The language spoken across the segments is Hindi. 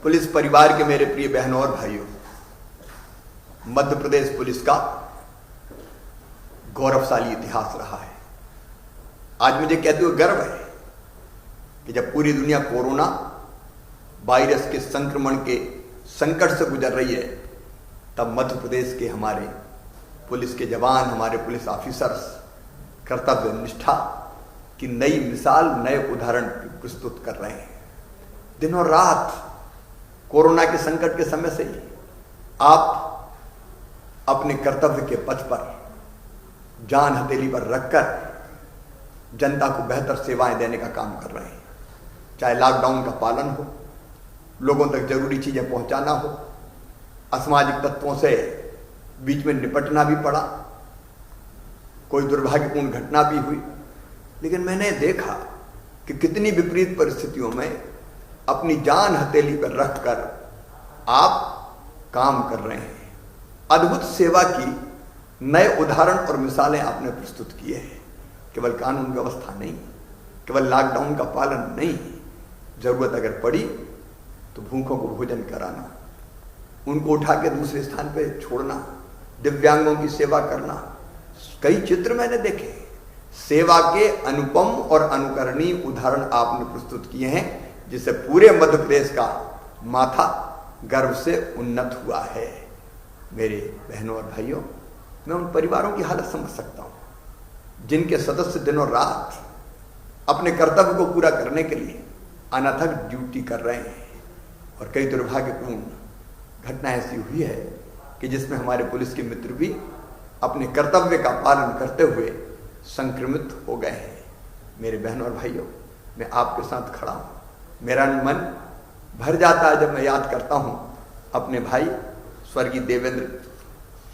पुलिस परिवार के मेरे प्रिय बहनों और भाइयों, मध्य प्रदेश पुलिस का गौरवशाली इतिहास रहा है। आज मुझे कहते हुए गर्व है कि जब पूरी दुनिया कोरोना वायरस के संक्रमण के संकट से गुजर रही है, तब मध्य प्रदेश के हमारे पुलिस के जवान, हमारे पुलिस ऑफिसर्स कर्तव्य निष्ठा की नई मिसाल, नए उदाहरण प्रस्तुत कर रहे हैं। दिनों रात कोरोना के संकट के समय से ही आप अपने कर्तव्य के पथ पर जान हथेली पर रखकर जनता को बेहतर सेवाएं देने का काम कर रहे हैं। चाहे लॉकडाउन का पालन हो, लोगों तक जरूरी चीजें पहुंचाना हो, असामाजिक तत्वों से बीच में निपटना भी पड़ा, कोई दुर्भाग्यपूर्ण घटना भी हुई, लेकिन मैंने देखा कि कितनी विपरीत परिस्थितियों में अपनी जान हथेली पर रखकर आप काम कर रहे हैं। अद्भुत सेवा की नए उदाहरण और मिसालें आपने प्रस्तुत किए हैं। केवल कानून व्यवस्था नहीं, केवल लॉकडाउन का पालन नहीं, जरूरत अगर पड़ी तो भूखों को भोजन कराना, उनको उठा के दूसरे स्थान पे छोड़ना, दिव्यांगों की सेवा करना। कई चित्र मैंने देखे, सेवा के अनुपम और अनुकरणीय उदाहरण आपने प्रस्तुत किए हैं, जिससे पूरे मध्य प्रदेश का माथा गर्व से उन्नत हुआ है। मेरे बहनों और भाइयों, मैं उन परिवारों की हालत समझ सकता हूं जिनके सदस्य दिनों रात अपने कर्तव्य को पूरा करने के लिए अनथक ड्यूटी कर रहे हैं। और कई दुर्भाग्यपूर्ण घटना ऐसी हुई है कि जिसमें हमारे पुलिस के मित्र भी अपने कर्तव्य का पालन करते हुए संक्रमित हो गए हैं। मेरे बहनों और भाइयों, मैं आपके साथ खड़ा हूं। मेरा मन भर जाता है जब मैं याद करता हूं अपने भाई स्वर्गीय देवेंद्र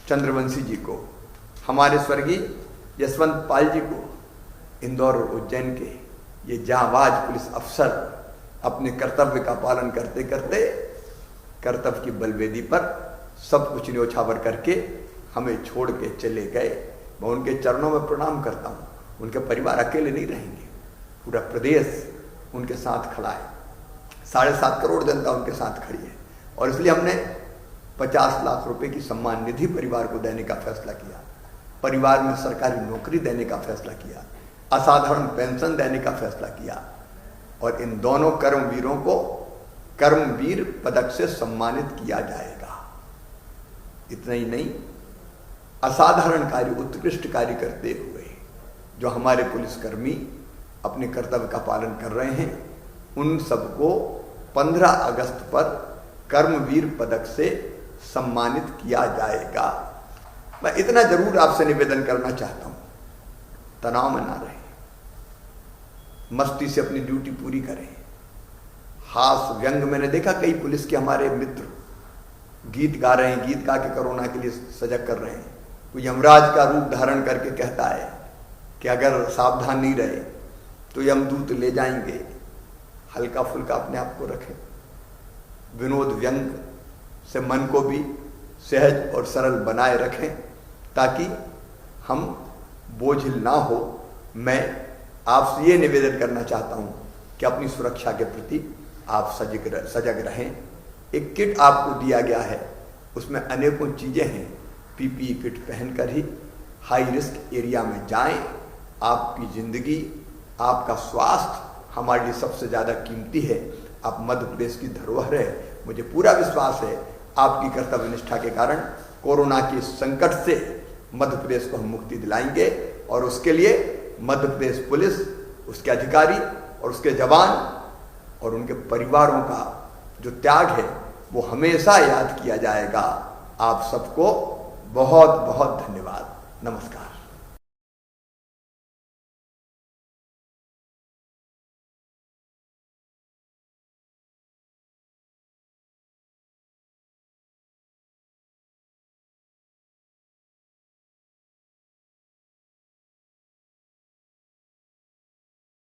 चंद्रवंशी जी को, हमारे स्वर्गीय यशवंत पाल जी को। इंदौर और उज्जैन के ये जांबाज पुलिस अफसर अपने कर्तव्य का पालन करते करते कर्तव्य की बलवेदी पर सब कुछ न्योछावर करके हमें छोड़ के चले गए। मैं उनके चरणों में प्रणाम करता हूँ। उनके परिवार अकेले नहीं रहेंगे, पूरा प्रदेश उनके साथ खड़ा है। 7.5 करोड़ जनता उनके साथ खड़ी है। और इसलिए हमने 50 लाख रुपए की सम्मान निधि परिवार को देने का फैसला किया, परिवार में सरकारी नौकरी देने का फैसला किया, असाधारण पेंशन देने का फैसला किया। और इन दोनों कर्मवीरों को कर्मवीर पदक से सम्मानित किया जाएगा। इतना ही नहीं, असाधारण कार्य, उत्कृष्ट कार्य करते हुए जो हमारे पुलिसकर्मी अपने कर्तव्य का पालन कर रहे हैं, उन सबको 15 अगस्त पर कर्मवीर पदक से सम्मानित किया जाएगा। मैं इतना जरूर आपसे निवेदन करना चाहता हूं, तनाव में ना रहे, मस्ती से अपनी ड्यूटी पूरी करें। हास व्यंग, मैंने देखा कई पुलिस के हमारे मित्र गीत गा रहे हैं, गीत गा के कोरोना के लिए सजग कर रहे हैं। कोई यमराज का रूप धारण करके कहता है कि अगर सावधान नहीं रहे तो यमदूत ले जाएंगे। हल्का फुल्का अपने आप को रखें, विनोद व्यंग से मन को भी सहज और सरल बनाए रखें, ताकि हम बोझिल ना हो। मैं आपसे ये निवेदन करना चाहता हूं कि अपनी सुरक्षा के प्रति आप सजग रहें। एक किट आपको दिया गया है, उसमें अनेकों चीजें हैं। पीपीई किट पहनकर ही हाई रिस्क एरिया में जाएं। आपकी जिंदगी, आपका स्वास्थ्य हमारे लिए सबसे ज्यादा कीमती है। आप मध्य प्रदेश की धरोहर है। मुझे पूरा विश्वास है आपकी कर्तव्य निष्ठा के कारण कोरोना के संकट से मध्य प्रदेश को हम मुक्ति दिलाएंगे। और उसके लिए मध्य प्रदेश पुलिस, उसके अधिकारी और उसके जवान और उनके परिवारों का जो त्याग है वो हमेशा याद किया जाएगा। आप सबको बहुत बहुत